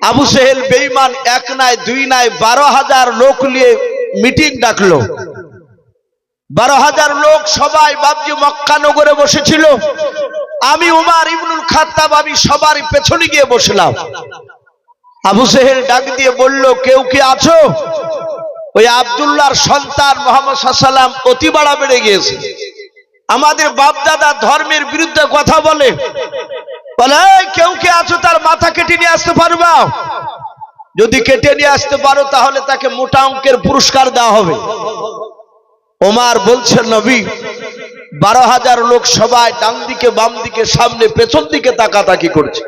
আবু সেহেল বেঈমান এক নাই দুই নাই 12,000 লোক নিয়ে মিটিং ডাকলো। 12,000 লোক সবাই বাবজি মক্কা নগরে বসেছিল। আমি উমর ইবনুল খাত্তাব আমি সবার পেছনে গিয়ে বসলাম। আবু সেহেল ডাক দিয়ে বলল, কেউ কি আছো? ওই আব্দুল্লাহর সন্তান মুহাম্মদ সাল্লাল্লাহু আলাইহি ওয়াসাল্লাম অতি বাড়া বেড়ে গিয়েছে, আমাদের বাপ দাদা ধর্মের বিরুদ্ধে কথা বলে। বলে, কেউ কি আছো তার মাথা কেটে নিয়ে আসতে পারবা? যদি কেটে নিয়ে আসতে পারো তাহলে তাকে মোটা অঙ্কের পুরস্কার দেওয়া হবে। ওমর বলছেন, নবী 12,000 লোক সবাই ডান দিকে বাম দিকে সামনে পেছন দিকে তাকাতাকি করছে,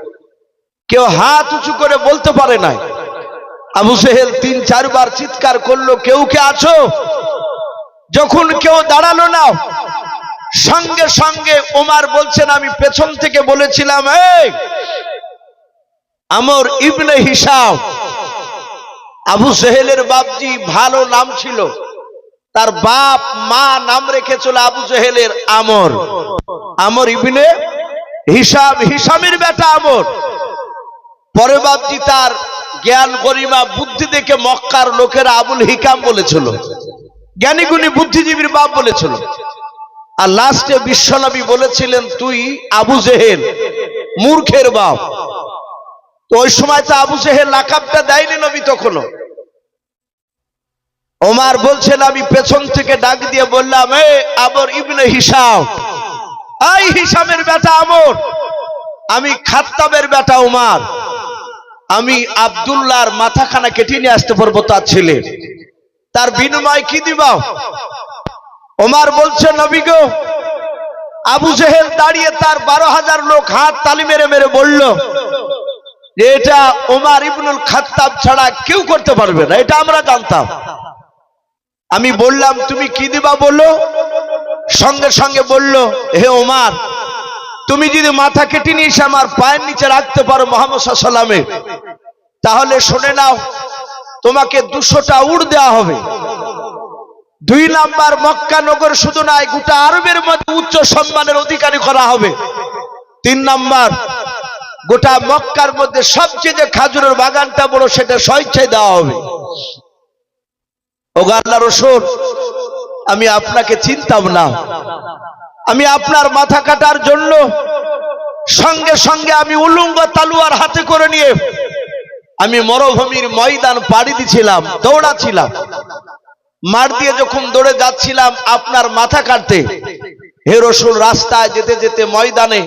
কেউ হাত উঁচু করে বলতে পারে নাই। আবু সেহেল 3-4 বার চিৎকার করলো, কেউ কে আছো? যখন কেউ দাঁড়ালো না, সঙ্গে সঙ্গে ওমর বলছেন, আমি পেছন থেকে বলেছিলাম, এই আমর ইবনে হিশাম। আবু সেহেলের বাপজি ভালো নাম ছিল, তার বাপ মা নাম রেখেছিল আবু সেহেলের আমর, আমর ইবনে হিশাম, হিশামের বেটা আমর। পরে বাপজি তার জ্ঞান গরিমা বুদ্ধি দেখে মক্কার লোকেরা আবুল হিকাম বলেছিল, জ্ঞানী গুণী বুদ্ধিজীবীর বাপ বলেছিল। আর লাস্টে বিশ্বনবী বলেছিলেন, তুই আবু জেহেল, মূর্খের বাপ। তো ওই সময় তো আবু জেহেল লাকাবটা দেয়নি নবী তখনও। ওমর বলছেন, আমি পেছন থেকে ডাক দিয়ে বললাম, এ আমর ইবনে হিশাম, এই হিশামের বেটা আমর, আমি খাত্তাবের বেটা ওমর, আমি আব্দুল্লাহর মাথাখানা কেটে নিয়ে আসতে পারবো তার ছেলে, তার বিনিময় কি দিবা? ওমর বলছে, নবী গো। আবু জেহেল দাঁড়িয়ে তার 12,000 লোক হাত তালি মেরে মেরে বলল যে এটা ওমর ইবনুল খাত্তাব ছাড়া কেউ করতে পারবে না, এটা আমরা জানতাম। আমি বললাম, তুমি কি দিবা বলো? সঙ্গে সঙ্গে বলল, হে ওমর, তুমি যদি মাথা কেটে নিয়ে এসে আমার পায়ের নিচে রাখতে পারো মুহাম্মদ সাল্লাল্লাহু আলাইহি ওয়াসাল্লামে, তাহলে শুনে নাও, তোমাকে 200টা উট দেওয়া হবে। 2 নাম্বার, মক্কা নগর শুধু নয়, গোটা আরবের মধ্যে উচ্চ সম্মানের অধিকারী করা হবে। 3 নাম্বার, গোটা মক্কার মধ্যে সবচেয়ে যে খাজুরের বাগানটা বড় সেটা স্বেচ্ছায় দেওয়া হবে। ও আল্লাহর রাসূল, আমি আপনাকে চিনতাম না, আমি আপনার মাথা কাটার জন্য সঙ্গে সঙ্গে আমি উলঙ্গ তলোয়ার হাতে করে নিয়ে আমি মরুভূমির ময়দান পাড়ি দিছিলাম, দৌড়াচ্ছিলাম। মাঠ দিয়ে যখন দৌড়ে যাচ্ছিলাম আপনার মাথা কাটতে, হে রাসূল, রাস্তায় যেতে যেতে ময়দানে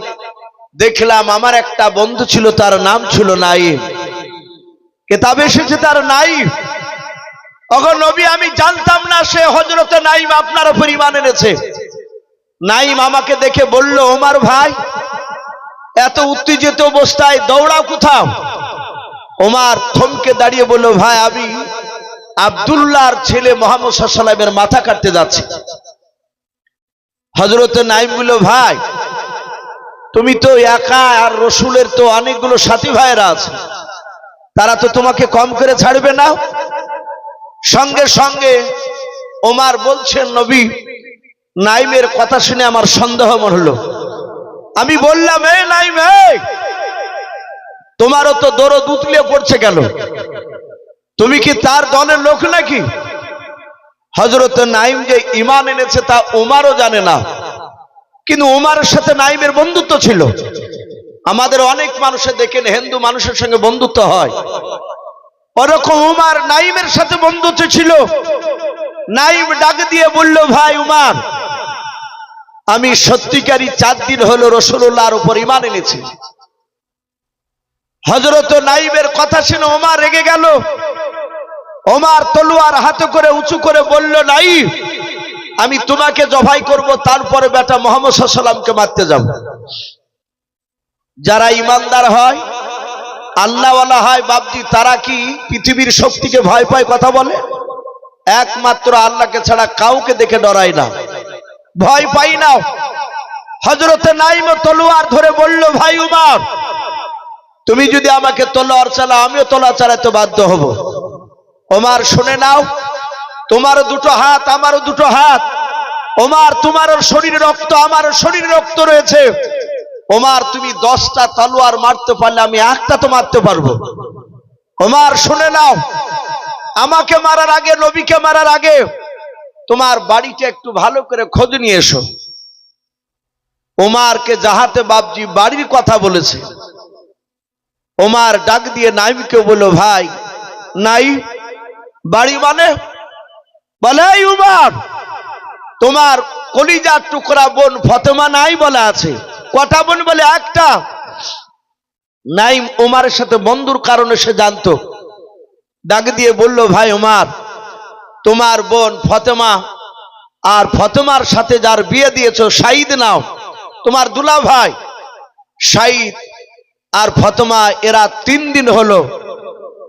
দেখলাম আমার একটা বন্ধু ছিল, তার নাম ছিল নাঈম। কিতাবে এসেছে তার নাঈম। ওগো নবী, আমি জানতাম না সে হযরতে নাঈম আপনার উপর ঈমান এনেছে। নাঈম আমাকে দেখে বলল, ওমর ভাই, এত উত্তেজিত অবস্থায় দৌড়াও কোথাও? ওমর থমকে দাঁড়িয়ে বলল, ভাই, আমি আব্দুল্লাহর ছেলে মুহাম্মদ সাল্লাল্লাহু আলাইহি ওয়াসাল্লামের মাথা কাটতে যাচ্ছি। হযরতে নাঈম বলল, ভাই, তুমি তো একা, আর রাসূলের তো অনেকগুলো সাথী ভাইরা আছে, তারা তো তোমাকে কম করে ছাড়বে না। সঙ্গে সঙ্গে ওমর বলছেন, নবী, নাঈমের কথা শুনে আমার সন্দেহ মনে হলো। আমি বললাম, এ নাঈম, তোমারও তো দরদ উতলে পড়ছে কেন? তুমি কি তার দলের লোক নাকি? হযরত নাঈম যে ঈমান এনেছে তা ওমরও জানে না, কিন্তু ওমরের সাথে নাঈমের বন্ধুত্ব ছিল। আমাদের অনেক মানুষে দেখেন হিন্দু মানুষের সঙ্গে বন্ধুত্ব হয়, ওরকম ওমর নাঈমের সাথে বন্ধুত্ব ছিল। নাঈম ডাক দিয়ে বলল, ভাই ওমর, আমি সত্যিকারই 4 দিন হলো রাসূলুল্লাহর উপর ঈমান এনেছি। হযরত নাঈমের কথা শুনে ওমর রেগে গেল। ওমর তলোয়ার হাতে করে উঁচু করে বলল, নাঈম, আমি তোমাকে জবাই করব, তারপরে বেটা মুহাম্মদ সাল্লাল্লাহু আলাইহি ওয়াসাল্লামকে মারতে যাব। যারা ঈমানদার হয়, আল্লাহওয়ালা হয় বাপজি, তারা কি পৃথিবীর শক্তিকে ভয় পায় কথা বলে? একমাত্র আল্লাহকে ছাড়া কাউকে দেখে ডরায় না, ভয় পাই না। হযরতে নাঈম তলোয়ার ধরে বলল, ভাই ওমর, তুমি যদি আমাকে তলোয়ার চালাও, আমিও তলোয়ার চালাতে বাধ্য হব। ওমর, শুনে নাও, তোমারও 2টো হাত, আমারও 2টো হাত। ওমর, তোমারও শরীরে রক্ত, আমারও শরীরে রক্ত রয়েছে। ওমর, তুমি 10টা তলোয়ার মারতে পারলে আমি একটা তো মারতে পারবো। ওমর শুনে নাও, আমাকে মারার আগে, নবীকে মারার আগে তোমার বাড়িটা একটু ভালো করে খোঁজ নিয়ে এসো। ওমরকে জাহাতে বাবজি বাড়ির কথা বলেছে। ওমর ডাক দিয়ে নাইমকে বলল, ভাই নাই বাড়ি মানে? বলে, এই ওমর, তোমার কলিজার টুকরা বোন ফাতেমা নাই বলা আছে। কটা বোন? বলে একটা। নাইম ওমরের সাথে বন্ধুর কারণে সে জানতো। ডাক দিয়ে বলল, ভাই ওমর, তোমার বোন ফাতেমা আর ফাতেমার সাথে যার বিয়ে দিয়েছো শাহিদ নাও, তোমার দুলা ভাই শাহিদ আর ফাতেমা এরা 3 দিন হলো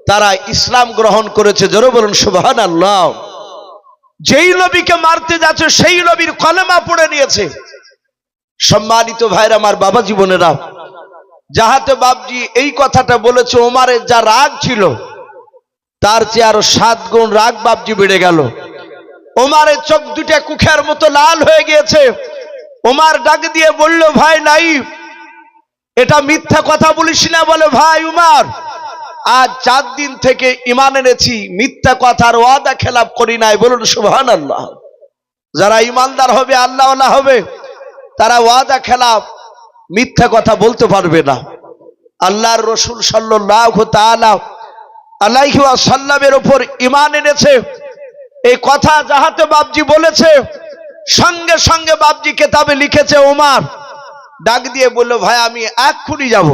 তারা ইসলাম গ্রহণ করেছে। জোরে বলুন সুবহানাল্লাহ। যেই নবীকে মারতে যাচ্ছে সেই নবীর কলেমা পড়ে নিয়েছে। সম্মানিত ভাইরা আমার, বাবা জীবনেরা, জাহাতে বাবজি এই কথাটা বলেছে, ওমরের যা রাগ ছিল তার চেয়ে আরো 7 গুণ রাগ বাবজি বেড়ে গেল। ওমরের চোখ দুটা কুখের মতো লাল হয়ে গিয়েছে। ওমর ডাক দিয়ে বলল, ভাই নাই, এটা মিথ্যা কথা বলিস না। বলে, ভাই ওমর, আজ 4 দিন থেকে ঈমান এনেছি, মিথ্যা কথার ওয়াদা খেলাপ করি নাই। বলুন সুবহানাল্লাহ। যারা ঈমানদার হবে, আল্লাহওয়ালা হবে, তারা ওয়াদা খেলাপ, মিথ্যা কথা বলতে পারবে না। আল্লাহর রাসূল সাল্লাল্লাহু তাআলা আলাইহি ওয়াসাল্লামের উপর ঈমান এনেছে, এই কথা জাহাতে বাবজি বলেছে। সঙ্গে সঙ্গে বাবজি কিতাবে লিখেছে, ওমর ডাক দিয়ে বলল, ভাই আমি এক্ষুনি যাব।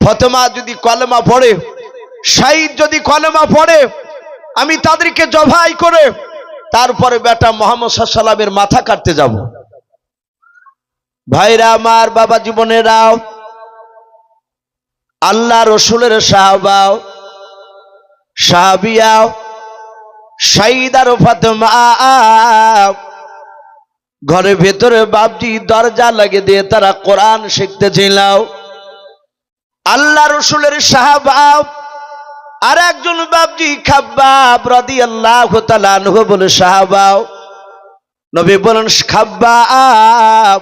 ফাতেমা যদি কলেমা পড়ে, শাহিদ যদি কলেমা পড়ে, আমি তাদেরকে জবাই করে তারপরে বেটা মুহাম্মদ সাল্লাল্লাহু আলাইহি ওয়াসাল্লামের মাথা কাটতে যাব। ভাইরা আমার, বাবা জীবনেরাও, আল্লাহ রসুলের সাহাবাও, সাহাবিয়াও, শাহিদ আর ফাতেমা ঘরের ভেতরে বাবজি দরজা লাগিয়ে দিয়ে তারা কোরআন শিখতেছিল। আল্লাহ রসুলের সাহাবা আর একজন বাবজি খাব্বাব রাদিয়াল্লাহু তাআলা আনহু বলে সাহাবা, নবী বলেন, খাব্বাব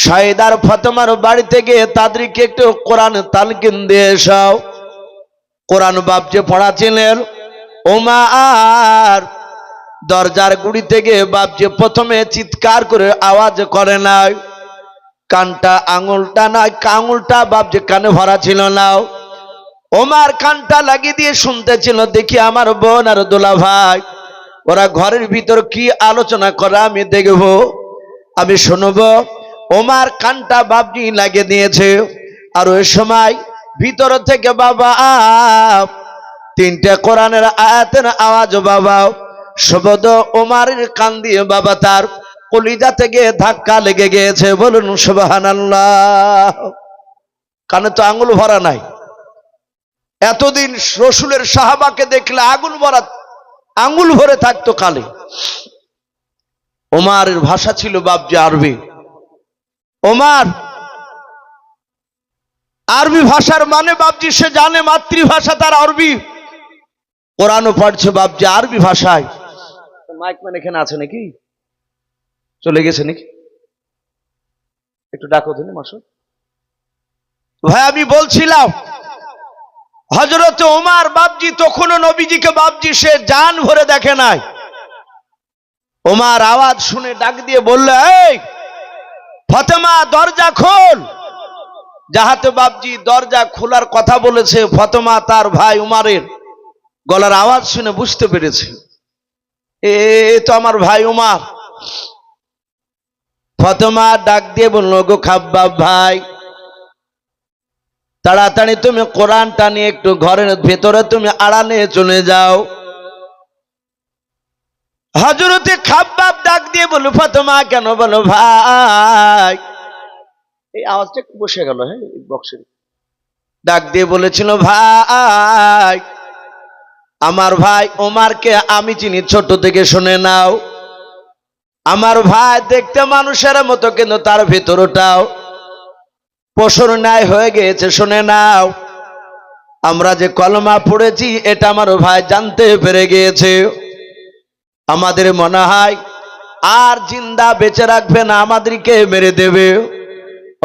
শাহিদ আর ফাতেমার বাড়িতে গিয়ে তাদেরকে একটু কোরআন তালকিন দিয়ে এসো। কোরআন বাবজি পড়াছিলেন। ওমর দরজার গুড়ি থেকে বাবজি প্রথমে চিৎকার করে আওয়াজ করে নাই, কানটা আঙুলটা নয়, আঙুলটা বাবজি কানে ভরা ছিল না। ওমর কানটা লাগিয়ে দিয়ে শুনতেছিল, দেখি আমার বোন আর দোলা ভাই ওরা ঘরের ভিতর কি আলোচনা করে আমি দেখব, আমি শুনবো। ওমর কানটা বাবজি লাগিয়ে দিয়েছে। আর ওই সময় ভিতর থেকে বাবা 3টে কোরআনের আয়াতের আওয়াজ বাবা শব্দ ওমরের কান দিয়ে বাবা তার কলিজা থেকে ধাক্কা লেগে গিয়েছে। বলুন সুবহানাল্লাহ। কানে তো আঙুল ভরা নাই। এতদিন রসুলের সাহাবাকে দেখলে আঙুল ভরে থাকতো কালে। ওমরের ভাষা ছিল বাবজি আরবি। ওমর আরবি ভাষার মানে বাবজি সে জানে, মাতৃভাষা তার আরবি। কোরআনও পড়ছে বাবজি আরবি ভাষায়। মাইক ম্যান এখানে আছে নাকি? চলে গেছে নাকি? একটু ডাকো দিন মাসুদ ভাই। আমি বলছিলাম, হযরত ওমর বাবজি তখনও নবীজিকে বাবজি সে জান ভরে দেখে নাই। ওমর আওয়াজ শুনে ডাক দিয়ে বলল, এই ফাতেমা দরজা খোল। জাহাতে বাবজি দরজা খোলার কথা বলেছে। ফাতেমা তার ভাই ওমরের গলার আওয়াজ শুনে বুঝতে পেরেছে, এ তো আমার ভাই ওমর। ফাতেমা ডাক দিয়ে বলল, গো খাব্বাব ভাই, তাড়াতাড়ি তুমি কোরআনটা নিয়ে একটু ঘরের ভেতরে তুমি আড়ালে চলে যাও। হযরতে খাব্বাব ডাক দিয়ে বলল, ফাতেমা কেন? বলো, ভাই এই আওয়াজটা একটু বসে গেল। হ্যাঁ, বক্সে ডাক দিয়ে বলেছিল, ভাই আমার ভাই ওমরকে আমি চিনি ছোট থেকে, শুনে নাও। আমার ভাই দেখতে মানুষের মতো, কিন্তু তার ভেতরটাও পশুর ন্যায় হয়ে গিয়েছে। শুনে নাও, আমরা যে কলমা পড়েছি এটা আমার ভাই জানতে পেরে গিয়েছে। আমাদের মনে হয় আর জিন্দা বেঁচে রাখবে না, আমাদেরকে মেরে দেবে।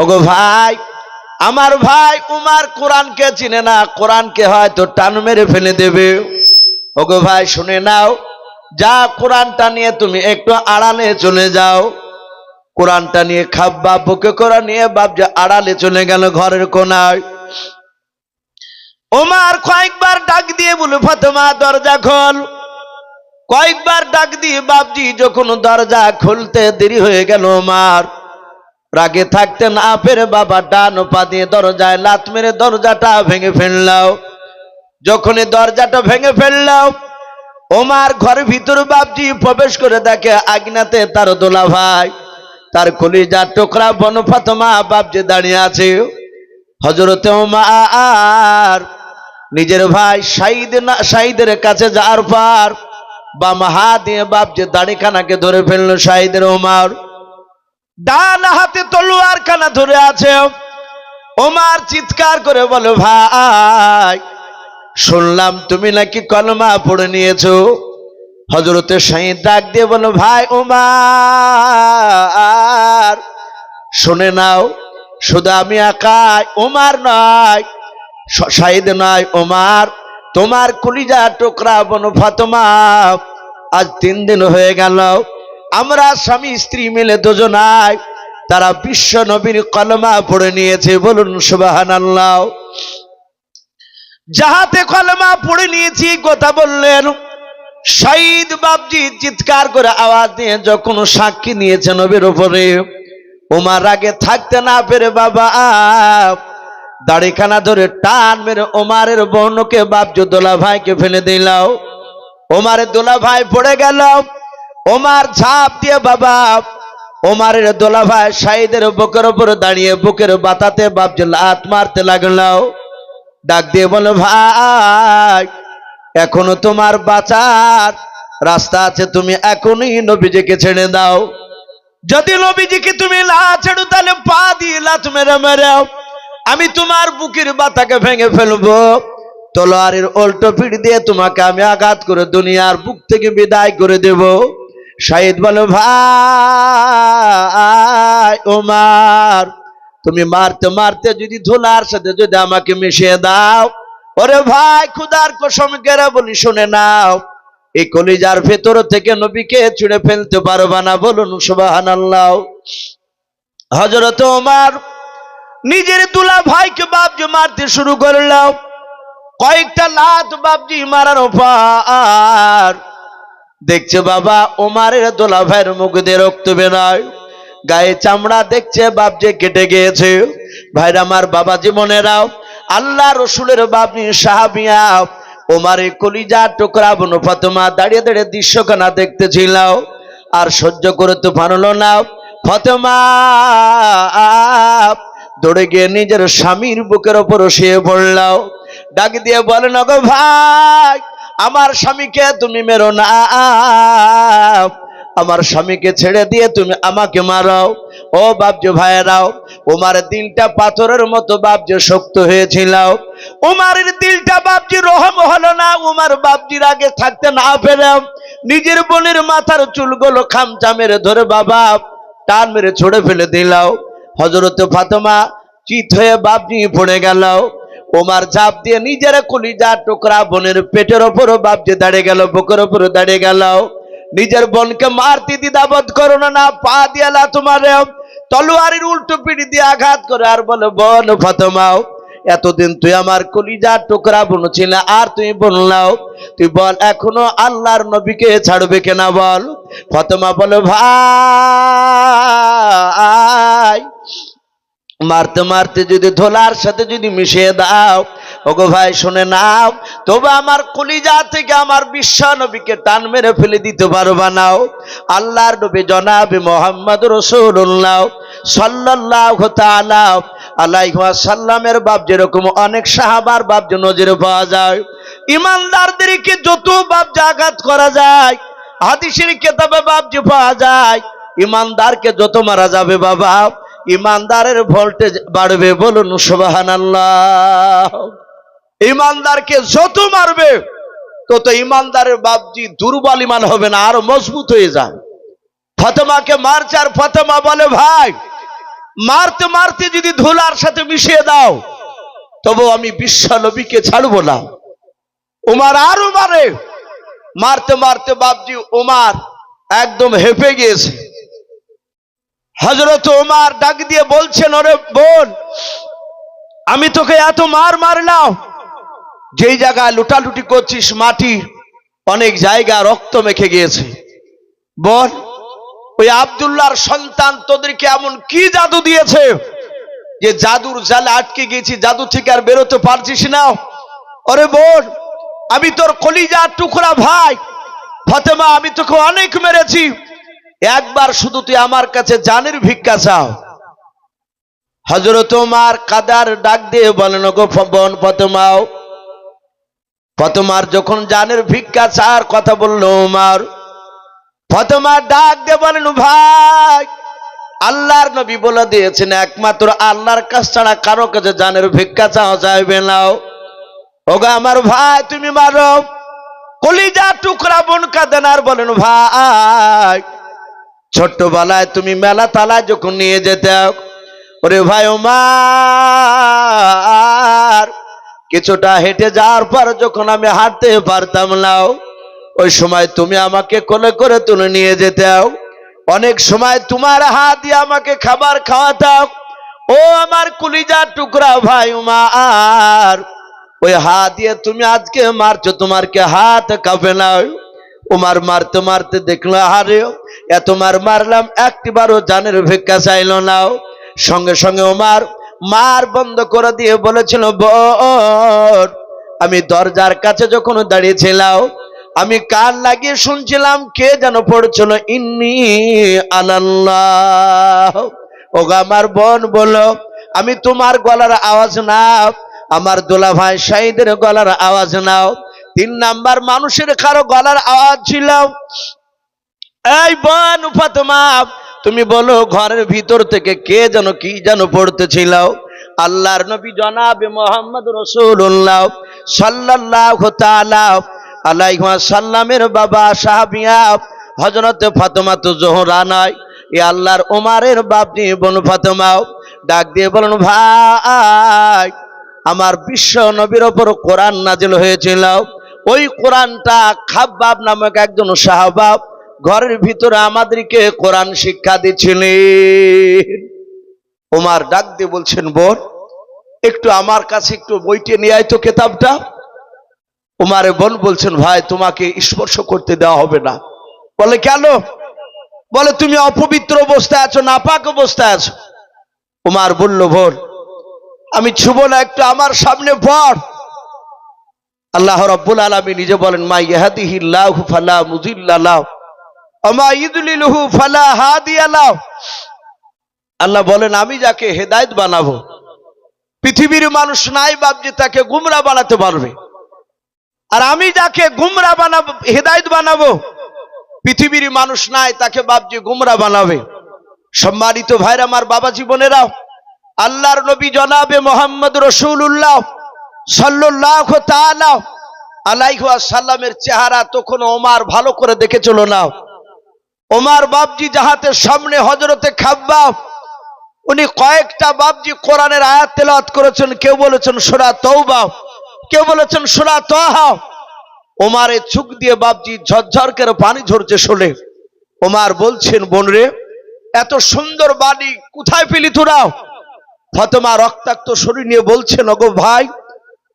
ওগো ভাই, আমার ভাই উমার কোরআনকে চিনে না, কোরআনকে হয়তো টান মেরে ফেলে দেবে। ওগো ভাই শুনে নাও, যা কোরআনটা নিয়ে তুমি একটু আড়ালে চলে যাও। কোরআনটা নিয়ে খাব্বা বুকে কোরআন নিয়ে বাপ যে আড়ালে চলে গেল ঘরের কোনায়। ওমর কয়েকবার ডাক দিয়ে বলে ফাতেমা দরজা খোল। কয়েকবার ডাক দিয়ে বাপজি যখন দরজা খুলতে দেরি হয়ে গেল, ওমর রাগে থাকতে না পেরে বাবা ডান পা দিয়ে দরজায় লাত মেরে দরজাটা ভেঙে ফেললাও। যখনই দরজাটা ভেঙে ফেললাও, ওমর ঘরের ভিতরে বাপজি প্রবেশ করে দেখে আগনাতে তার দোলা ভাই, তার কলিজার টুকরা বনু ফাতেমা বাপজি দাঁড়িয়ে আছে। হযরতে ওমর নিজের ভাই শাহিদের কাছে যাওয়ার পর বাম হাত দিয়ে বাপজি দাড়িখানাকে ধরে ফেললো। শাহিদের ওমর ডান হাতে তলোয়ার খানা ধরে আছে। ওমর চিৎকার করে বলে, ভাই শুনলাম তুমি নাকি কলমা পড়ে নিয়েছো। হযরতে শাহিদ ডাক দিয়ে বলো, ভাই ওমর শুনে নাও, শুধু আমি একাই, ওমর নয়, শাহিদ নয়, ওমর তোমার কলিজা টুকরা বনু ফাতেমা আজ 3 দিন হয়ে গেল আমরা স্বামী স্ত্রী মিলে দুজনায় তারা বিশ্ব নবীর কলমা পড়ে নিয়েছে। বলুন সুবহানাল্লাহ। যাহাতে কলমা পড়ে নিয়েছি কথা বললেন, শাহিদ বাপজি চিৎকার করে আওয়াজ দিয়ে যখন সাক্ষী নিয়েছে নবীর উপরে, ওমর আগে থাকতে না পেরে বাবা দাড়িখানা ধরে টান মেরে ওমরের বোনকে বাপজি দোলা ভাইকে ফেলে দিলাও। ওমরের দোলা ভাই পড়ে গেল। ওমর ঝাঁপ দিয়ে বাবা ওমরের দোলা ভাই শাহিদের বুকের উপর দাঁড়িয়ে বুকের বাতাতে বাপজি লাত মারতে লাগলো। ডাক দিয়ে বলো, ভাই এখনো তোমার বাঁচার রাস্তা আছে, তুমি এখনই নবীজিকে ছেড়ে দাও। যদি নবীজিকে তুমি না ছেড়ো তাহলে পা দিয়ে লাত মেরে মেরে আমি তোমার বুকের বাতাকে ভেঙে ফেলবো। তলোয়ারের উল্টো পিঠ দিয়ে তোমাকে আমি আঘাত করে দুনিয়ার বুক থেকে বিদায় করে দেব। শাহিদ বলো, ভাই ওমর তুমি মারতে মারতে যদি ধুলার সাথে যদি আমাকে মিশিয়ে দাও, ওরে ভাই খুদার কসম করে বলি শুনে নাও, এই কলিজার ভেতর থেকে নবীকে ছুঁড়ে ফেলতে পারবা না। বলুন সুবহানাল্লাহ। হযরত ওমর নিজের দুলা ভাইকে বাপজি মারতে শুরু করলো। কয়েকটা লাত বাপজি মারার পর দেখছে বাবা ওমরের দোলা ভাইয়ের মুখ দিয়ে রক্ত বেরোয়, গায়ে চামড়া দেখছে বাপজি কেটে গিয়েছে। ভাইরা আমার বাবা জীবনেরাও, আল্লাহ রসুলের বাপনি সাহাবিয়া ওমরের কলিজা টুকরা বনু ফাতেমা দাঁড়িয়ে দাঁড়িয়ে দৃশ্যখানা দেখতেছিল আর সহ্য করতে পারলো না। ফাতেমা দৌড়ে গিয়ে নিজের স্বামীর বুকের ওপর শুয়ে পড়ল। ডাক দিয়ে বলেন, গো ভাই আমার স্বামীকে তুমি মেরো না, আমার স্বামীকে ছেড়ে দিয়ে তুমি আমাকে মারো। ও বাপজি ভাইয়েরাও, ওমরের দিলটা পাথরের মতো বাপজি শক্ত হয়েছিল। ওমরের দিলটা বাপজি রহম হলো না। ওমর বাপজির আগে থাকতে না পেরে নিজের বোনের মাথার চুলগুলো খামচা মেরে ধরে বাবা টান মেরে ছড়ে ফেলে দিল। হযরত ফাতেমা চিত হয়ে বাপজি পড়ে গেল। ওমর ঝাঁপ দিয়ে নিজের কলিজা টুকরা বোনের পেটের ওপর বাপজি দাঁড়িয়ে গেল, বুকের ওপর দাঁড়িয়ে গেল। নিজের বোনকে মারতে দ্বিধাবোধ করো না, পা দিয়ে লাথ মারে, তলোয়ারের উল্টো পিঠ দিয়ে আঘাত করে আর বলে, বোন ফাতেমা এতদিন তুই আমার কলিজা টুকরা বোন ছিল আর তুই বললাও, তুই বল এখনো আল্লাহর নবীকে ছাড়বে কেনা বল। ফাতেমা বলে, ভাই মারতে মারতে যদি ধোলার সাথে যদি মিশিয়ে দাও, ওগো ভাই শুনে নাও, তবে আমার কলিজা থেকে আমার বিশ্ব নবীকে টান মেরে ফেলে দিতে পারবা নাও। আল্লাহর নবী জনাবে মুহাম্মদ রাসূলুল্লাহ সাল্লাল্লাহু তাআলা আলাইহি ওয়াসাল্লামের বাপ যেরকম অনেক সাহাবার বাপ যে নজরে পাওয়া যায়। ইমানদারদেরকে যত বাপ আঘাত করা যায় হাদিসের কিতাবে বাপ যে পাওয়া যায়, ইমানদারকে যত মারা যাবে বাবা ইমানদারের ভোল্টেজ বাড়বে। বলুন সুবহানাল্লাহ। ইমানদারকে যত মারবে তত ইমানদারের বাপজি দুর্বল ইমান হবে না, আরো মজবুত হয়ে যায়। ফাতেমাকে মারছে আর ফাতেমা বলে, ভাই মারতে মারতে যদি ধুলার সাথে মিশিয়ে দাও তবু আমি বিশ্ব নবীকে ছাড়বো না। উমার আরো মারে, মারতে মারতে বাপজি উমার একদম হেঁপে গিয়েছে। হযরত উমার ডাক দিয়ে বলছেন, ওরে বোন, আমি তোকে এত মার মারলাম, যেই জায়গায় লুটালুটি করছিস মাটির অনেক জায়গা রক্ত মেখে গিয়েছে। বোন, ওই আব্দুল্লাহর সন্তান তোদেরকে এমন কি জাদু দিয়েছে যে জাদুর জালে আটকে গেছি, জাদু থেকে আর বেরোতে পারছিস না? ওরে বোন, আমি তোর কলিজার টুকরা ভাই ফাতেমা, আমি তোকে অনেক মেরেছি, একবার শুধু তুই আমার কাছে জানের ভিক্ষা চাও। হযরত ওমর কাদার ডাক দিয়ে বলেন, গো বোন ফাতেমাও, ফাতেমার যখন জানের ভিক্ষা চাওয়ার কথা বলল ওমর, ফাতেমা ডাক দিয়ে বলেন, ভাই, আল্লাহর নবী বলে দিয়েছেন একমাত্র আল্লাহর কাছ ছাড়া কারো কাছে জানের ভিক্ষা চাওয়া যাবে না। ওগো আমার ভাই, তুমি মারো। কলিজা টুকরা বোন কাঁদেন আর বলেন, ভাই, ছোট্টবেলায় তুমি মেলা তালায় যখন নিয়ে যেতে, ওরে ভাই ওমর, কিছুটা হেঁটে যাওয়ার পর যখন আমি হাঁটতে পারতাম না, ওই সময় তুমি আমাকে কোলে করে তুলে নিয়ে যেতে, অনেক সময় তোমার হাত দিয়ে আমাকে খাবার খাওয়াতাম। ও আমার কলিজার টুকরা ভাই ওমর, ওই হাত দিয়ে তুমি আজকে মারছো, তোমার কে হাত কাঁপে না? ওমর মারতে মারতে দেখলো, আরে এত মার মারলাম, একটিবারও জানের ভিক্ষা চাইল না। সঙ্গে সঙ্গে ওমর মার বন্ধ করে দিয়ে বলেছিল, বোন, আমি দরজার কাছে যখন দাঁড়িয়েছিলাম, আমি কান লাগিয়ে শুনছিলাম কে যেন পড়ছিল, ইন্নী আনাল্লাহ। ওগো আমার বোন বলো, আমি তোমার গলার আওয়াজ না, আমার দোলা ভাই শাহিদের গলার আওয়াজ নাও, 3 নাম্বার মানুষের কারো গলার আওয়াজ ছিল। এই বোন ফাতেমা, তুমি বলো ঘরের ভিতর থেকে কে যেন কি যেন পড়তেছিল? আল্লাহর নবী জনাবে মুহাম্মদ রাসূলুল্লাহ সাল্লাল্লাহু তাআলা আলাইহি ওয়াসাল্লামের বাবা সাহাবিয়া হযরত ফাতেমা তো জোহরা নাই, এ আল্লাহর ওমরের বাপনি বোন ফাতেমা ডাক দিয়ে বলেন, ভাই, আমার বিশ্ব নবীর উপর কোরআন নাজিল হয়েছিল, ওই কোরআনটা খাব্বাব নামক একজন সাহাবা ঘরের ভিতরে আমাদেরকে কোরআন শিক্ষা দিচ্ছিলেন। ওমর ডাক দিয়ে বলছেন, বোন, একটু আমার কাছে একটু বইটি নিয়ে আয় তো, কিতাবটা। ওমরের বোন বলছেন, ভাই, তোমাকে স্পর্শ করতে দেওয়া হবে না। বলে কেন? বলে তুমি অপবিত্র অবস্থায় আছো, নাপাক অবস্থায় আছো। ওমর বলল, বোন, আমি ছুবো না, একটু আমার সামনে পড়। আল্লাহ রাব্বুল আলামিন নিজে বলেন, মা ইয়াহদিহিল্লাহু ফালা মুদিল্লা লাহু ওয়া মা ইউদ্লিলহু ফালা হাদিয়া লাহু। আল্লাহ বলেন, আমি যাকে হেদায়েত বানাবো, পৃথিবীর মানুষ নাই বাপ যে তাকে গুমরা বানাতে পারবে, আর আমি যাকে গুমরা বানাবো, হেদায়েত বানাবো, পৃথিবীর মানুষ নাই তাকে বাপ যে গুমরা বানাবে। সম্মানিত ভাইরা আমার, বাবা জীবনেরা, আল্লাহর নবী জনাবে মুহাম্মদ রাসূলুল্লাহ সাল্লাল্লাহু তাআলা আলাইহি ওয়াসাল্লামের চেহারা তখন ওমর ভালো করে দেখেছিল না। ওমর বাপজি জাহাতের সামনে হযরতে খাব্বাব, উনি কয়েকটা বাপজি কোরআনের আয়াত তেলাওয়াত করেছেন, কেউ বলেছেন সূরা তাওবা, কেউ বলেছেন সূরা তাহা। ওমরের চোখ দিয়ে বাপজি ঝরঝর করে পানি ঝরছে শুনে ওমর বলছেন, বোন রে, এত সুন্দর বাণী কোথায় পেলি তোরা? ফাতেমা রক্তাক্ত শরীর নিয়ে বলছেন, ওগো ভাই,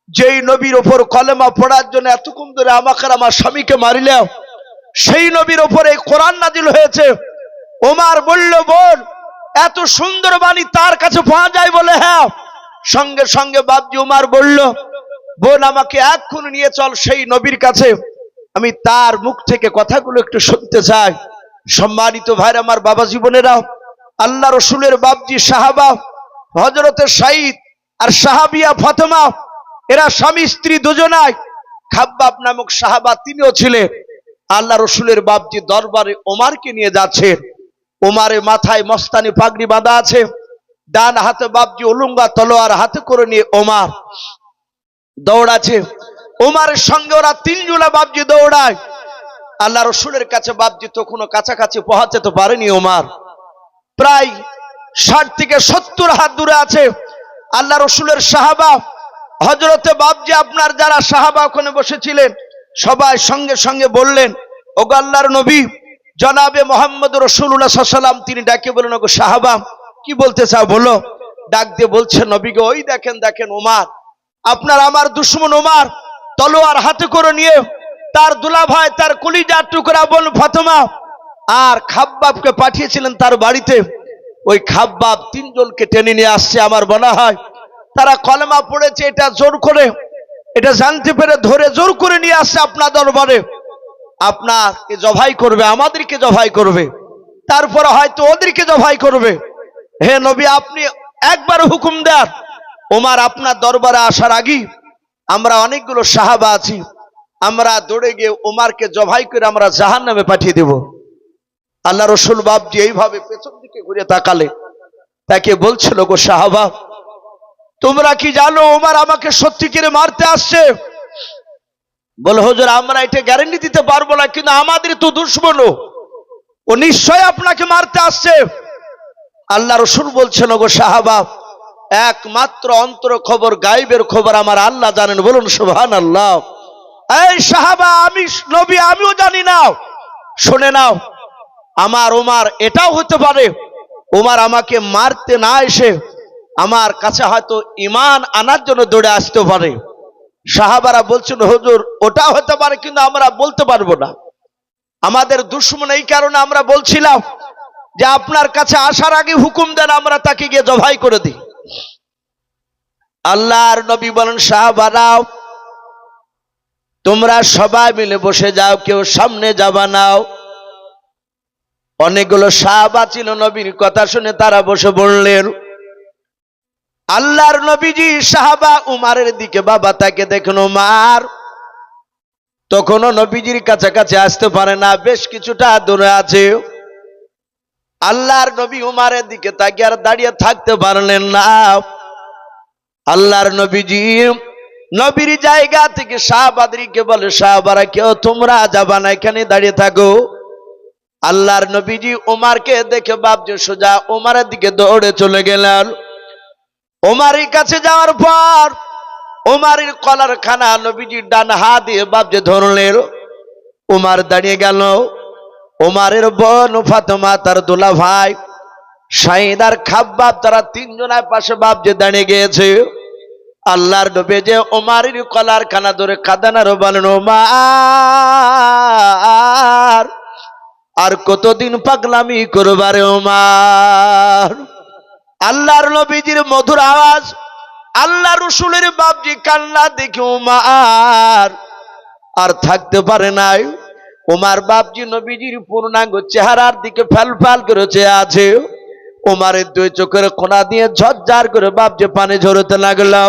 যেই নবীর ওপর কলেমা পড়ার জন্য এতক্ষণ ধরে আমাকে আমার স্বামীকে মারিলে, সেই নবীর ওপরে কোরআন নাজিল হয়েছে। ওমর বলল, বোন, এত সুন্দর বাণী তার কাছে পাওয়া যায়? বলে হ্যাঁ। সঙ্গে সঙ্গে বাপজি ওমর বলল, বোন, আমাকে এক্ষুনি নিয়ে চল সেই নবীর কাছে, আমি তার মুখ থেকে কথাগুলো একটু শুনতে চাই। সম্মানিত ভাইরা আমার, বাবা জীবনেরা, আল্লাহ রসুলের বাপজি সাহাবা হযরতে সাঈদ আর সাহাবিয়া ফাতেমা, এরা স্বামী স্ত্রী দুজনাই। খাব্বাব নামক সাহাবা তিনিও ছিলেন। আল্লাহ রসুলের বাপজি দরবারে ওমরকে নিয়ে যাচ্ছেন। ওমরের মাথায় মস্তানি পাগড়ি বাঁধা আছে, ডান হাতে বাপজি উলুঙ্গা তলোয়ার হাতে করে নিয়ে ওমর দৌড়াচ্ছে। ওমরের সঙ্গে ওরা 3 জোড়া বাপজি দৌড়ায়। আল্লাহ রসুলের কাছে বাপজি তখনও কাছাকাছি পৌঁছাতে পারেনি ওমর। প্রায় 60 থেকে 70 হাত দূরে আছে আল্লাহ রসুলের সাহাবা হযরতে বাবজি আপনার যারা সাহাবা ওখানে বসেছিলেন সবাই সঙ্গে সঙ্গে বললেন, ওগো আল্লাহর নবী জনাবে মোহাম্মদ রাসূলুল্লাহ সাল্লাল্লাহু আলাইহি ওয়াসাল্লাম। তিনি ডাকে বলেন, ওগো সাহাবা কি বলতে চাও বলো। ডাক দিয়ে বলছে, নবী গো, ওই দেখেন দেখেন ওমর, আপনার আমার দুশমন ওমর তলোয়ার হাতে করে নিয়ে তার দুলাভাই তার কলিজার টুকরা বোন ফাতেমা আর খাব্বাবকে পাঠিয়েছিলেন তার বাড়িতে। ওই খাব্বাব 3 জনকে টেনে নিয়ে আসছে। আমার মনে হয় তারা কলেমা পড়েছে, এটা জোর করে, এটা জানতে পেরে ধরে জোর করে নিয়ে আসছে আপনার দরবারে। আপনাকে জবাই করবে, আমাদেরকে জবাই করবে, তারপরে হয়তো ওদেরকে জবাই করবে। হে নবী, আপনি একবার হুকুম দেন। ওমর আপনার দরবারে আসার আগে আমরা অনেকগুলো সাহাবা আছি, আমরা দৌড়ে গিয়ে ওমরকে জবাই করে আমরা জাহান্নামে পাঠিয়ে দেব। আল্লাহ রসুল বাবজি এইভাবে পেছন দিকে ঘুরে তাকালে তাকে বলছিল, গো সাহাবা তোমরা কি জানো ওমর আমাকে সত্যি করে মারতে আসছে? বলে, হুজুর আমরা এটা গ্যারান্টি দিতে পারবো না, কিন্তু আমাদের তো দুশমন, ও নিশ্চয় আপনাকে মারতে আসছে। আল্লাহ রসুল বলছেন, গো সাহাবা একমাত্র অন্তর খবর, গায়েবের খবর আমার আল্লাহ জানেন। বলুন সুবহানাল্লাহ। এই সাহাবা, আমি নবী আমিও জানি না। শুনে নাও, আমার ওমর এটাও হতে পারে ওমর আমাকে মারতে না এসে আমার কাছে হয়তো ঈমান আনার জন্য দৌড়ে আসতে পারে। সাহাবারা বলছেন, হুজুর ওটাও হতে পারে, কিন্তু আমরা বলতে পারবো না, আমাদের দুশমন। এই কারণে আমরা বলছিলাম যে আপনার কাছে আসার আগে হুকুম দেন, আমরা তাকে গিয়ে জবাই করে দিই। আল্লাহর নবী বলেন, সাহাবারাও তোমরা সবাই মিলে বসে যাও, কেউ সামনে যাবা নাও। অনেকগুলো সাহাবা ছিল, নবীর কথা শুনে তারা বসে পড়লেন। আল্লাহর নবীজি সাহাবা উমারের দিকে বাবা তাকে দেখেন, উমার তখনও নবীজির কাছাকাছি আসতে পারে না, বেশ কিছুটা দূরে আছে। আল্লাহর নবী উমারের দিকে তাকে আর দাঁড়িয়ে থাকতে পারলেন না। আল্লাহর নবীজি নবীর জায়গা থেকে সাহাবাদেরকে বলে, সাহাবারা কেউ তোমরা যাবা না, এখানে দাঁড়িয়ে থাকো। আল্লাহর নবীজি উমারকে দেখে বাবজি সোজা উমারের দিকে দৌড়ে চলে গেলেন। উমারের কাছে যাওয়ার পর উমারের কলার খানা নবীজির ডান হাত দিয়ে বাবজি ধরলেন। উমার দাঁড়িয়ে গেল। উমারের বোন ফাতেমা, তার দুলা ভাই শাহিদ আর খাব্বাব, তারা 3 জনের পাশে বাবজি দাঁড়িয়ে গিয়েছে। আল্লাহর নবী যে উমারের কলার খানা ধরে কাঁদেন আর বলেন, উমার আর কতদিন পাগলামি করবারে উমার। আল্লাহর নবীজির মধুর আওয়াজ, আল্লাহ রসুলের বাবজি কান্না দেখে উমার আর থাকতে পারে নাই। উমার বাবজি নবীজির পূর্ণাঙ্গ চেহারার দিকে ফ্যাল ফ্যাল করে চেয়ে আছে। উমারের 2 চোখের কোনা দিয়ে ঝরঝর করে বাবজি পানি ঝরতে লাগলো।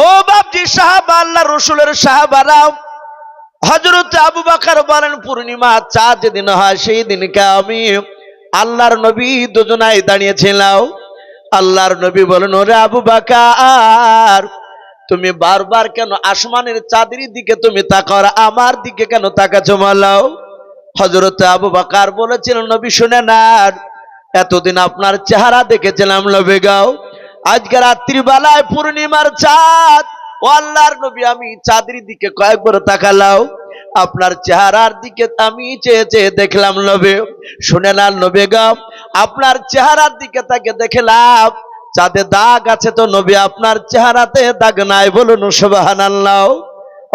ও বাবজি সাহাবা, আল্লাহ রসুলের সাহাবারাও, হযরত আবু বকর বলেন, পূর্ণিমা চাঁদ যেদিন হয় সেই দিনকে আমি আল্লাহর নবী দুজনাই দাঁড়িয়েছিলাম। আল্লাহর নবী বলেন, ওরে আবু বকর তুমি বারবার কেন আসমানের চাঁদের দিকে তুমি তাকাও, আমার দিকে কেন তাকাচ্ছ মালাও? হযরত আবু বকর বলেছিলেন, নবী শুনে নেন, এতদিন আপনার চেহারা দেখেছিলাম নবী গাও, আজকে রাত্রি বেলায় পূর্ণিমার চাঁদ, ও আল্লাহর নবী আমি চাঁদের দিকে কয়েকবার তাকালাম, আপনার চেহারার দিকে আমি চেয়ে চেয়ে দেখলাম নবী। শুনে না নবী গাও, আপনার চেহারার দিকে তাকে দেখলাম চাঁদে দাগ আছে, তো নবী আপনার চেহারাতে দাগ নাই। বলুন সুবহানাল্লাহ।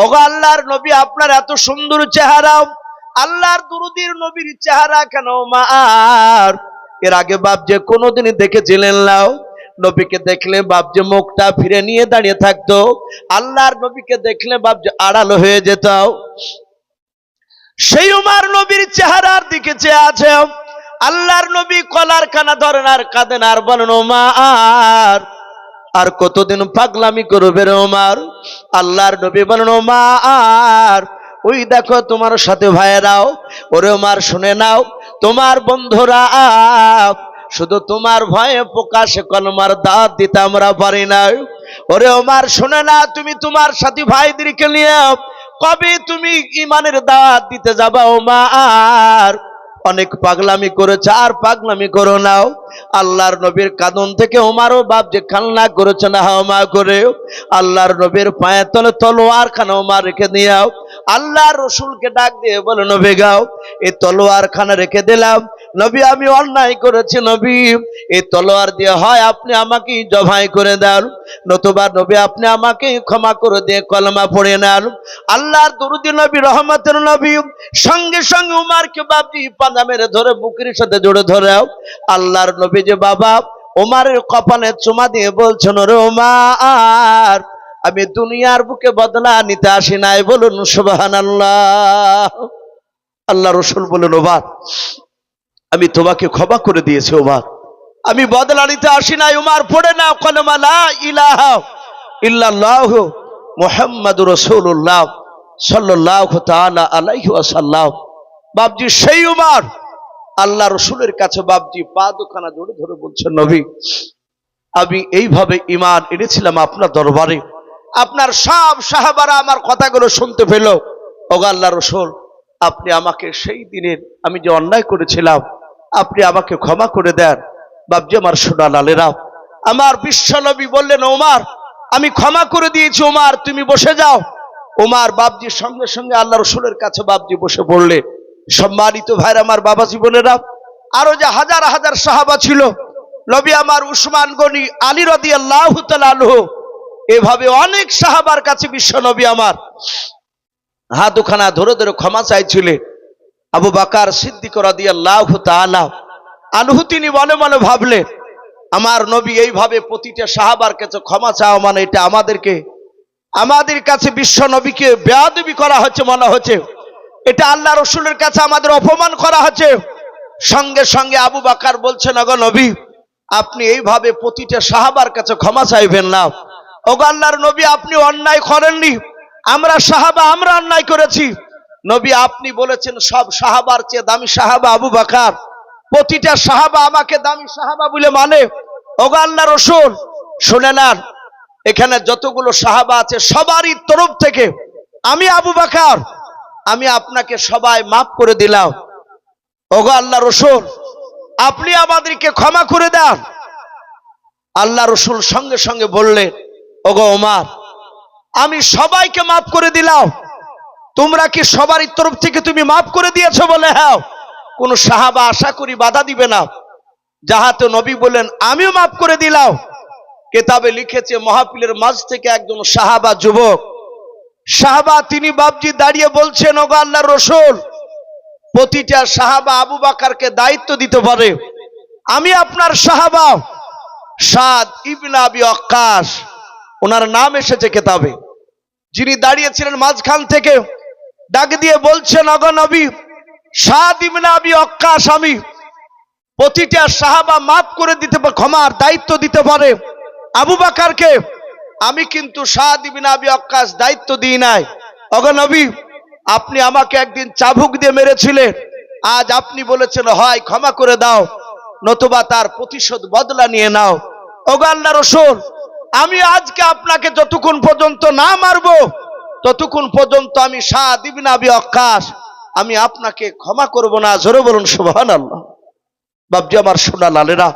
ওগো আল্লাহর নবী, আপনার এত সুন্দর চেহারা, আল্লাহর দুরুদির নবীর চেহারা কেন মার এর আগে বাপজি কোনোদিন দেখেছিলেন নাও? নবীকে দেখলে বাপজি মুখটা ফিরে নিয়ে দাঁড়িয়ে থাকতো, আল্লাহর নবীকে দেখলে বাপজি আড়াল হয়ে যেত। সেই উমার নবীর চেহারার দিকে চেয়ে আছে। আল্লাহর নবী কলার খানা ধরেন আর কাঁদেন আর বলেন, ওমর আর কতদিন পাগলামি করবে রে ওমর? আল্লাহর নবী বলেন, ওমর ওই দেখো তোমার সাথে ভাইয়েরাও। ওরে ওমর শুনে নাও, তোমার বন্ধুরা শুধু তোমার ভয়ে প্রকাশে কলমার দাওয়াত দিতে আমরা পারি না। ওরে ওমর শুনে না, তুমি তোমার সাথী ভাইদেরকে নিয়ে কবে তুমি ইমানের দাওয়াত দিতে যাবা ওমর? অনেক পাগলামি করেছে, আর পাগলামি করো নাও। আল্লাহর নবীর কাঁদন থেকে ওমারও বাপ যে কান্না করেছে না হাওমা করে, আল্লাহর নবীর পায়ের তলে তলোয়ার খানা ওমার রেখে দিয়াও। আল্লাহর রসুলকে ডাক দিয়ে বলে, নবী গাও, এই তলোয়ার খানা রেখে দিলাম। নবী, আমি অন্যায় করেছি নবী, এই তলোয়ার দিয়ে হয় আপনি আমাকে জবাই করে দেন, নতুবা নবী আপনি আমাকে ক্ষমা করে দিয়ে কলমা পড়ে নেন। আল্লাহর দরুদি নবী, রহমতের নবী সঙ্গে সঙ্গে উমারকে বাপজি পাঞ্জা মেরে ধরে বুকের সাথে জোড়ে ধরে আল্লাহর নবী যে বাবা ওমারের কপালে চুমা দিয়ে বলছেন, রে ওমার, আমি দুনিয়ার বুকে বদলা নিতে আসি নাই, বলুন সুবহানাল্লাহ। আল্লাহ রসুল বলেন, ওমর, আমি তোমাকে ক্ষমা করে দিয়েছি ওমর, আমি বদলা নিতে আসি নাই। উমার পড়ে না কলমা লা ইলাহা ইল্লাল্লাহু মুহাম্মাদুর রাসূলুল্লাহ সাল্লাল্লাহু তাআলা আলাইহি ওয়াসাল্লাম। বাপজি সেই উমার আল্লাহ রসুলের কাছে বাপজি পা দুখানা জোরে ধরে বলছেন, নবী, আমি এইভাবে ঈমান এনেছিলাম আপনার দরবারে, আপনার সব সাহাবারা আমার কথাগুলো শুনতে পেল। ওগো আল্লাহ রসুল, আপনি আমাকে সেই দিনের আমি যে অন্যায় করেছিলাম আপনি আমাকে ক্ষমা করে দেন। বাপজি আমার সোনা লালেরা, আমার বিশ্ব নবী বললেন, ওমর, আমি ক্ষমা করে দিয়েছি, ওমর তুমি বসে যাও। ওমর বাপজির সঙ্গে সঙ্গে আল্লাহ রসুলের কাছে বাপজি বসে পড়লে। সম্মানিত ভাইরা আমার, বাবা জীবনেরা, আরো যে হাজার হাজার সাহাবা ছিল, নবী আমার উসমান গনি, আলী রাদিয়াল্লাহু তাআলা আনহু, এভাবে অনেক সাহাবার কাছে বিশ্ব নবী আমার হাত দুখানা ধরে ধরে ক্ষমা চাইছিলেন। আবু বকর সিদ্দিক রাদিয়াল্লাহু তাআলা আনহু তিনি মনে মনে ভাবলেন, আমার নবী এইভাবে প্রতিটা সাহাবার কাছে ক্ষমা চাওয়া মানে এটা আমাদের কাছে বিশ্ব নবীকে বেয়াদবি করা হচ্ছে মনে হচ্ছে, এটা আল্লাহ রসুলের কাছে আমাদের অপমান করা হচ্ছে। সঙ্গে সঙ্গে আবু বকর বলছেন, ওগো নবী, আপনি এইভাবে প্রতিটা সাহাবার কাছে ক্ষমা চাইবেন না। ওগো আল্লাহর নবী, আপনি অন্যায় করেননি, আমরা সাহাবা আমরা অন্যায় করেছি। নবী আপনি বলেছেন সব সাহাবার চেয়ে দামি সাহাবা আবু বকর, প্রতিটা সাহাবা আমাকে দামি সাহাবা বলে মানে। ওগো আল্লাহ রসুল শুনে নেন, এখানে যতগুলো সাহাবা আছে সবারই তরফ থেকে আমি আবু বকর, আমি আপনাকে সবাই মাফ করে দিলাম। ওগো আল্লাহ রসুল, আপনি আমাদেরকে ক্ষমা করে দেন। আল্লাহ রসুল সঙ্গে সঙ্গে বললেন, ওগো ওমর, আমি সবাইকে মাফ করে দিলাম, তোমরা কি সবারই তরফ থেকে তুমি মাফ করে দিয়েছো? বলে হ্যাঁ। কোন সাহাবা আশা করি বাধা দিবে না। যাহাতে নবী বলেন, আমিও মাফ করে দিলাম। কেতাবে লিখেছে, মাহফিলের মাঝ থেকে একজন সাহাবা, যুবক সাহাবা, তিনি বাপজি দাঁড়িয়ে বলছেন, ওগো আল্লাহর রসুল, প্রতিটা সাহাবা আবু বকরকে দায়িত্ব দিতে পারে, আমি আপনার সাহাবা সাদ ইবনে আবি ওয়াক্কাস, ওনার নাম এসেছে কেতাবে, যিনি দাঁড়িয়েছিলেন মাঝখান থেকে ডাক দিয়ে বলছেন, ওগো নবী, সাদ ইবনে আবি ওয়াক্কাস, আমি প্রতিটা সাহাবা মাফ করে দিতে পারে, ক্ষমার দায়িত্ব দিতে পারে আবু বকরকে, আমি কিন্তু সাদ ইবনে আবি ওয়াক্কাস দায়িত্ব দিই নাই। ওগো নবী, আপনি আমাকে একদিন চাবুক দিয়ে মেরেছিলেন, আজ আপনি বলেছেন হয় ক্ষমা করে দাও, নতুবা তার প্রতিশোধ বদলা নিয়ে নাও। ওগো আল্লাহ রসুল, আমি আজকে আপনাকে যতক্ষণ পর্যন্ত না মারবো ততক্ষণ পর্যন্ত আমি সাদ ইবনে আবি ওয়াক্কাস আমি আপনাকে ক্ষমা করব না। জোরে বলুন সুবহানাল্লাহ। বাপজি আমার সোনা লালেরা,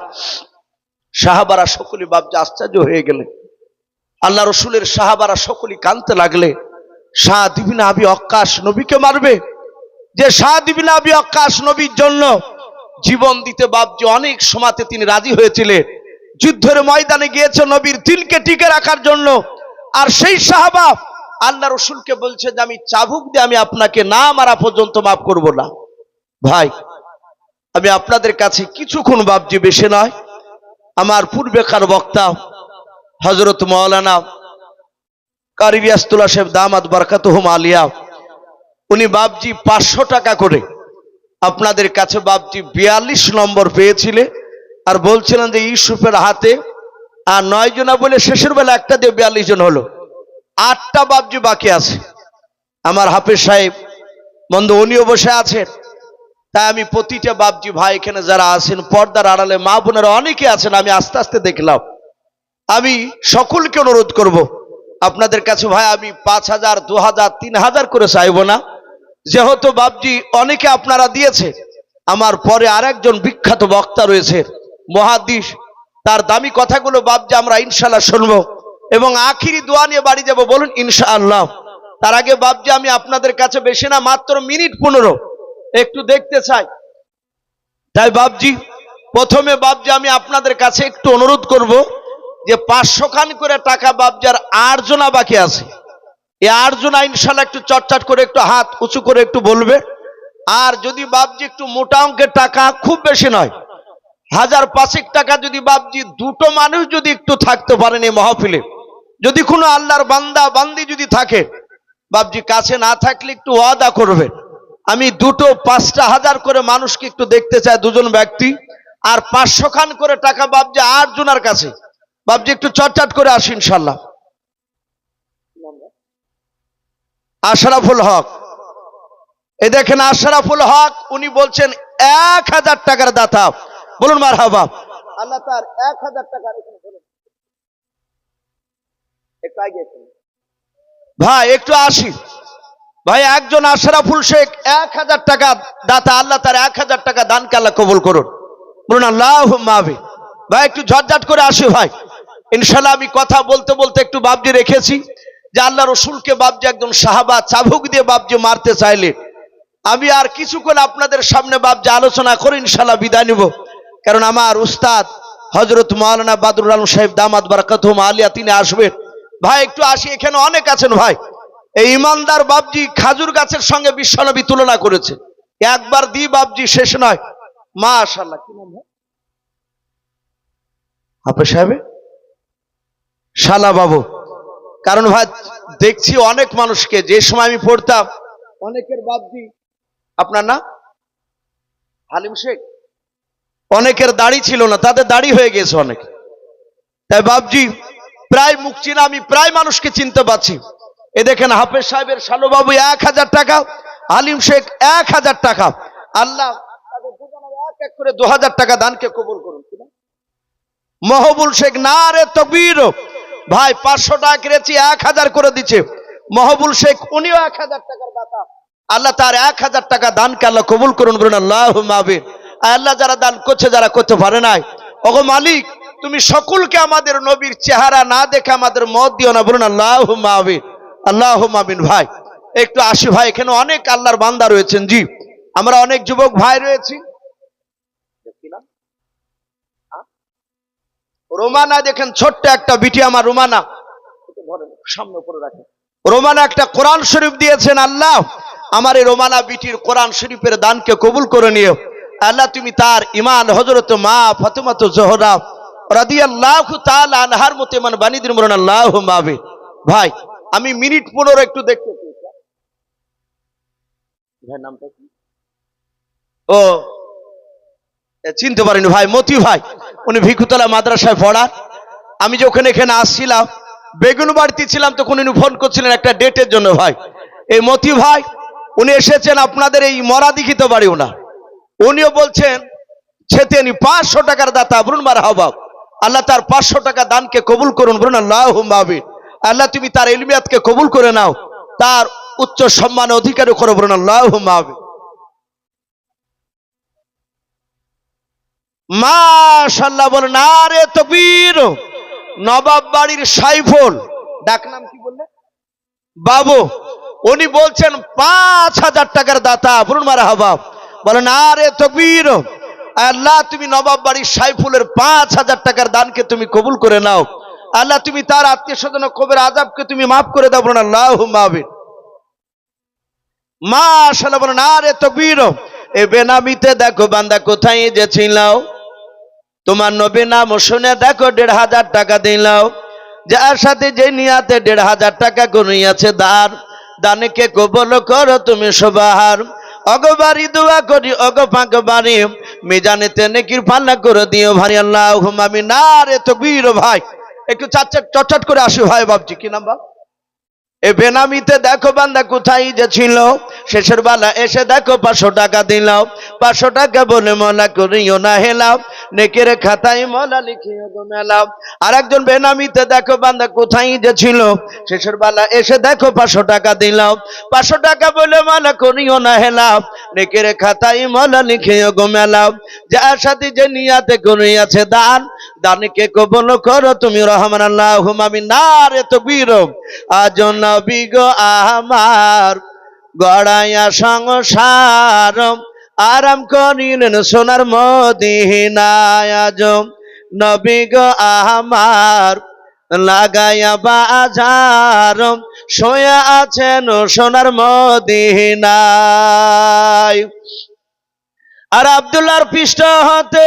সাহাবারা সকলে বাপজি আশ্চর্য হয়ে গেলে, আল্লাহ রসুলের সাহাবারা সকলে কাঁদতে লাগলে। সাদ ইবনে আবি ওয়াক্কাস নবীকে মারবে, যে সাদ ইবনে আবি ওয়াক্কাস নবীর জন্য জীবন দিতে বাপজি অনেক সময়তে তিনি রাজি হয়েছিলেন, যুদ্ধের ময়দানে গিয়েছে নবীর দিলকে টিকে রাখার জন্য। আর সেই সাহাবা আল্লাহ রসুলকে বলছে যে আমি চাবুক দিয়ে আমি আপনাকে না মারা পর্যন্ত মাফ করব না। ভাই, আমি আপনাদের কাছে কিছুক্ষণ বাপজি, বেশি নয়, আমার পূর্বেকার বক্তা হযরত মাওলানা কারি রিয়াসতুল্লাহ সাহেব দামাত বারাকাতুহুম আলিয়া, উনি বাপজি 500 টাকা করে আপনাদের কাছে বাপজি 42 নম্বর পেয়েছিলেন, আর বলছিলেন যে ইউসুফের হাতে আর 9 জনা বলে শেষের বেলা একটা দিয়ে 42 জন হলো, 8টা বাপজি বাকি আছে। আমার হাফেজ সাহেব বন্ধু উনিও বসে আছেন, তাই আমি প্রতিটা বাপজি ভাই এখানে যারা আছেন, পর্দার আড়ালে মা বোনেরা অনেকে আছেন, আমি আস্তে আস্তে দেখলাম, আমি সকলকে অনুরোধ করব আপনাদের কাছে ভাই, আমি 5000, 2000, 3000 করে চাইবো না, যেহেতু বাপজি অনেকে আপনারা দিয়েছে, আমার পরে আরেকজন বিখ্যাত বক্তা রয়েছে মুহাদ্দিস, তার দামি কথাগুলো বাপজি আমরা ইনশাআল্লাহ শুনবো এবং আখিরি দোয়া নিয়ে বাড়ি যাব, বলুন ইনশাআল্লাহ। তার আগে বাপজি আমি আপনাদের কাছে বেশি না, মাত্র মিনিট 15 একটু দেখতে চাই। তাই বাপজি প্রথমে বাপজি আমি আপনাদের কাছে একটু অনুরোধ করব যে 500 খান করে টাকা বাপজার 8 জনা বাকি আছে, এই 8 জনা ইনশাআল্লাহ একটু চটচট করে একটু হাত উঁচু করে একটু বলবে। আর যদি বাপজি একটু মোটা অঙ্কের টাকা, খুব বেশি নয়, 1005 টাকা যদি বাপজি দুটো মানুষ যদি একটু থাকতে পারেন এই মাহফিলে, যদি কোনো আল্লাহর বান্দা বান্দি যদি থাকে বাপজি, কাছে না থাকলে একটু ওয়াদা করবে, আমি দুটো 5টা হাজার করে মানুষকে একটু দেখতে চাই, দুজন ব্যক্তি। আর 500 খান করে টাকা বাপজি 8 জনের কাছে, বাপজি একটু চটচট করে আসি ইনশাআল্লাহ। আশরাফুল হক, এই দেখেন আশরাফুল হক, উনি বলছেন 1000 টাকার দাতা, বলুন মারহাবা। আল্লাহ তার 1000 টাকা ভাই একটু আসি ভাই, একজন আশরাফুল শেখ 1000 টাকা দাতা, আল্লাহ তার 1000 টাকা দানকে আল্লাহ কবুল করুন, বলুন আল্লাহুম্মা আমিন। ভাই একটু ঝটঝট করে আসি ভাই ইনশাআল্লাহ। আমি কথা বলতে বলতে একটু বাপজি রেখেছি যে আল্লাহ রসুলকে বাপজি একজন সাহাবা চাবুক দিয়ে বাপজি মারতে চাইলে, আমি আর কিছুক্ষণ আপনাদের সামনে বাপজি আলোচনা করে ইনশাআল্লাহ বিদায় নিব, কারণ আমার উস্তাদ হযরত মাওলানা বাদরুল আলম সাহেব দামাত বারাকাতুহুম আলিয়া তিনি আসবেন। ভাই একটু আসি, এখানে অনেক আছেন ভাই। এই ইমানদার বাপজি খাজুর গাছের সঙ্গে বিশ্বনবী তুলনা করেছে, একবার দি বাপজি শেষ নয়। মাশাআল্লাহ, কি নাম হাফেজ সাহেব? শালা বাবু। কারণ ভাই দেখছি অনেক মানুষকে, যে সময় আমি পড়তাম অনেকের বাপজি, আপনার না হালিম শেখ, অনেকের দাড়ি ছিল না, তাদের দাড়ি হয়ে গেছে অনেক। তাই বাপজি প্রায় মুখ চিনা, আমি প্রায় মানুষকে চিনতে পারছি। এ দেখেন হাফেজ সাহেবের শালু বাবু 1000 টাকা, হালিম শেখ 1000 টাকা, আল্লাহ তাদের দুজনের এক এক করে 2000 টাকা দানকে কবুল করুন। মহবুল শেখ নারে তাকবীর, ভাই 500 টাকা করেছি 1000 করে দিচ্ছে মহবুল শেখ, উনিও 1000 টাকার দাতা, আল্লাহ তার 1000 টাকা দানকে আল্লাহ কবুল করুন, বলুন আল্লাহুম্মা আমিন। আল্লাহ যারা দান করছে, যারা করতে পারে নাই, ওগো মালিক তুমি সকলকে আমাদের নবীর চেহারা না দেখে আমাদের মত দিও না, বলুন আল্লাহুম্মা আমিন, আল্লাহুম্মা আমিন। ভাই একটু আসি ভাই, এখানে অনেক আল্লাহর বান্দা রয়েছেন, জি আমরা অনেক যুবক ভাই রয়েছি। রোমানা দেখেন, ছোট্ট একটা বিটি আমার রোমানা, সামনে করে রাখেন। রোমানা একটা কোরআন শরীফ দিয়েছেন, আল্লাহ আমার এই রোমানা বিটির কোরআন শরীফের দানকে কবুল করে নিও আল্লাহ। তুমি তার ইমান হযরত মা ফাতেমা জোহরা রাদিয়াল্লাহু তাআলা আনহার মতো ইমান বানিয়ে দিন, বলুন আল্লাহুম্মা আমিন। ভাই আমি মিনিট 15 একটু দেখতে চাই। ভাই নামটা কি? ও চিনতে পারিনি ভাই, মতি ভাই, উনি ভিকুতলা মাদ্রাসায় পড়ান। আমি যখন এখানে আসছিলাম, বেগুন বাড়িতে ছিলাম, তখন উনি ফোন করছিলেন একটা ডেটের জন্য। ভাই এই মতি ভাই উনি এসেছেন আপনাদের এই মরাদিঘিতে বাড়ি ওনার, উনিও বলছেন ছেতেনি 500 টাকার দাতা, বলুন মারহাবা। আল্লাহ তার 500 টাকা দানকে কবুল করুন, বলুন আল্লাহুম্মা আমিন। আল্লাহ তুমি তার ইলমিয়াতকে কবুল করে নাও, তার উচ্চ সম্মান অধিকারী করো, বলুন আল্লাহুম্মা আমিন। মাশাআল্লাহ, বলেন নারে তাকবীর। নবাব বাড়ির সাইফুল, ডাক নাম কি বললে বাবু, উনি বলছেন 5000 টাকার দাতা, বলুন মারহাবা, বলেন নারে তাকবীর। আল্লাহ তুমি নবাব বাড়ির সাইফুলের 5000 টাকার দানকে তুমি কবুল করে নাও, আল্লাহ তুমি তার আত্মীয় স্বজন কবরের আযাবকে তুমি মাফ করে দাও, বলুন আল্লাহুম্মা আমিন। মাশাআল্লাহ, বলেন নারে তাকবীর। এ বেনামিতে দেখো বান্দা কোথায় যে ছিল, তোমার নবী নাম শুনে দেখো 1500 টাকা দিলাও, যার সাথে যে নিয়াতে 1500 টাকা গুনিয়াছে দান, দানকে কবুল করো তুমি সবার। অগবারি দোয়া করি, অগ পাক বাড়ি মিজানেতে নেকির পাল্লা করে দিও ভাই, আল্লাহুম্মা আমিন। নারে তাকবীর। ভাই একটু চটচট করে আসি ভাই। বাপজি কি নাম বাপ? এ বেনামিতে দেখো বান্দা কোথায় যে ছিল, শেষের বেলা এসে দেখো 500 টাকা দিলাম, 500 টাকা বলে মলা করিও না হেলাও, নেকের খাতায় মলা লিখিও গো মেলাও। আর একজন বেনামিতে দেখো বান্দা কোথায় যে ছিল, শেষের বেলা এসে দেখো 500 টাকা দিলাম, 500 টাকা বলে মলা করিও না হেলাও, নেকের খাতায় মলা লিখিও গো মেলাও। যার সাথে যে নিয়াতে করিয়াছে দান, দানকে কবুল করো তুমি রহমান আল্লাহুম্মা আমিন। নারে তাকবীর। আজ নবী গো আমার গড়াইয়া সংসার, আরাম করিলেন সোনার মদিনায়। আজ নবী গো আমার লাগাইয়া বাজার, শোয়া আছেন সোনার মদিনায়। আর আব্দুল্লাহর পৃষ্ঠ হতে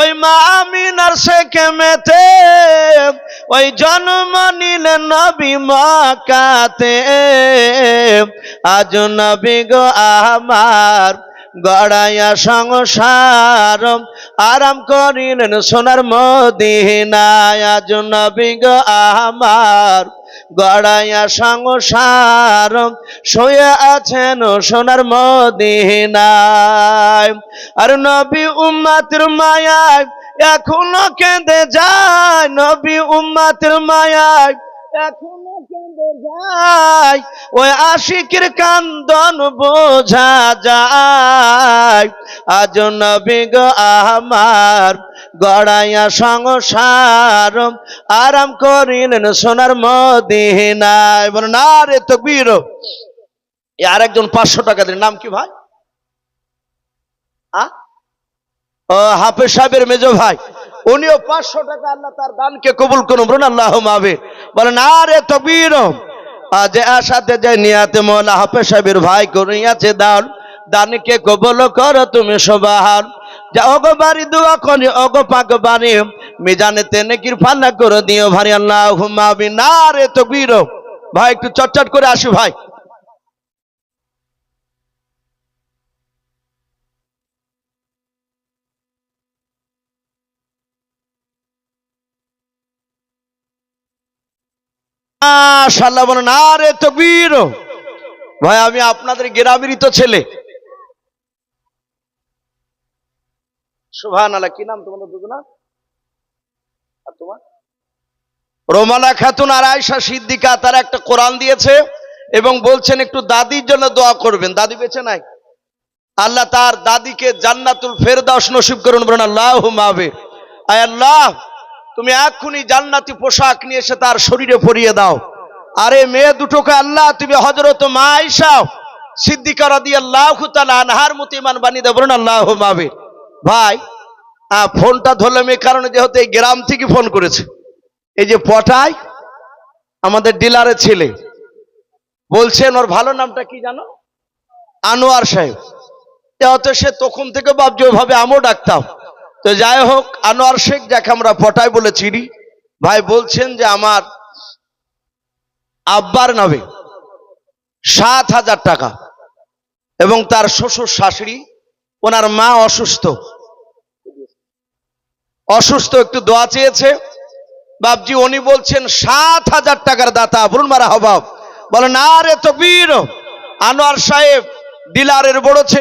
ওই মা আমিনার সেকেমেতে ওই জন্ম নিলেন নবী মক্কাতে। আজ নবী গো আমার গড়াইয়া সংসার, আরাম করিলেন সোনার মদিনায়। আজ নবী গো আমার গড়াইয়া সংসার, শুয়ে আছেন সোনার মদিনায়। আর নবী উম্মতের মায়ায় এখনো কেঁদে যায়, নবী উম্মতের মায়ায় এখনো কেঁদে যায়, ওই আশিকের কান্দন বোঝা যায়। আজ নবী গো আমার গড়াইয়া সংসার, আরাম করিলেন সোনার মদিনায়। বলে না রে তাকবীর। আর একজন 500 টাকা দিলেন, নাম কি ভাই? ও হাফেজ সাহেবের মেজো ভাই, উনিও 500 টাকা, আল্লাহ তার দানকে কবুল করুন, বলুন আল্লাহুম্মা আমিন। বলে না রে তাকবীর। আজ আসাতে যে নিয়াতে মওলা হাফেজ সাহেবের ভাই করিয়াছে দান, দানকে কবুল করো তুমি সুবহান। যা ওগো বাড়ি দোয়া করি ওগো পাক বাড়ি, মিজানেতে নেকির ফান্না করে দিও ভারি আল্লাহুম্মা আমিন। না রে তাকবীর। ভাই একটু চটচট করে আসি ভাই। মাশাআল্লাহ, বলেন না রে তাকবীর। ভাই আমি আপনাদের গ্রামেরই তো ছেলে। সুবহানাল্লাহ। কি নাম তোমাদের দুজনা? আর তোমার? রোমানা খাতুন আর আয়েশা সিদ্দিকা, তারা একটা কোরআন দিয়েছে এবং বলছেন একটু দাদির জন্য দোয়া করবেন। দাদি বেঁচে নাই, আল্লাহ তার দাদিকে জান্নাতুল ফেরদাউস নসিব করুন, বলেন আল্লাহুম্মা আমিন। আয় আল্লাহ, তুমি এক্ষুনি জান্নাতি পোশাক নিয়ে এসে তার শরীরে পরিয়ে দাও। আরে মেয়ে দুটোকে আল্লাহ তুমি হযরত মা আয়েশা সিদ্দিকা রাদিয়াল্লাহু তাআলা আনহার মতো ঈমান বানিয়ে দাও, বলেন আল্লাহুম্মা আমিন। ভাই ফোনটা ধরলাম এই কারণে, যেহেতু এই গ্রাম থেকে ফোন করেছে। এই যে পটাই আমাদের ডিলারের ছেলে, বলছেন ওর ভালো নামটা কি জানো? আনোয়ার সাহেব। হয়তো সে তখন থেকে ভাবছে ওইভাবে আমিও ডাকতাম। তো যাই হোক, আনোয়ার শেখ যাকে আমরা পটাই বলে চিনি, ভাই বলছেন যে আমার আব্বার নামে 7,000 টাকা, এবং তার শ্বশুর শাশুড়ি, ওনার মা অসুস্থ একটু দোয়া চেয়েছে বাপজি। উনি বলছেন 7,000 টাকার দাতা, বলুন মারহাবা। বলেন না রে তাকবীর। আনোয়ার সাহেব ডিলারের বড় ছেলে।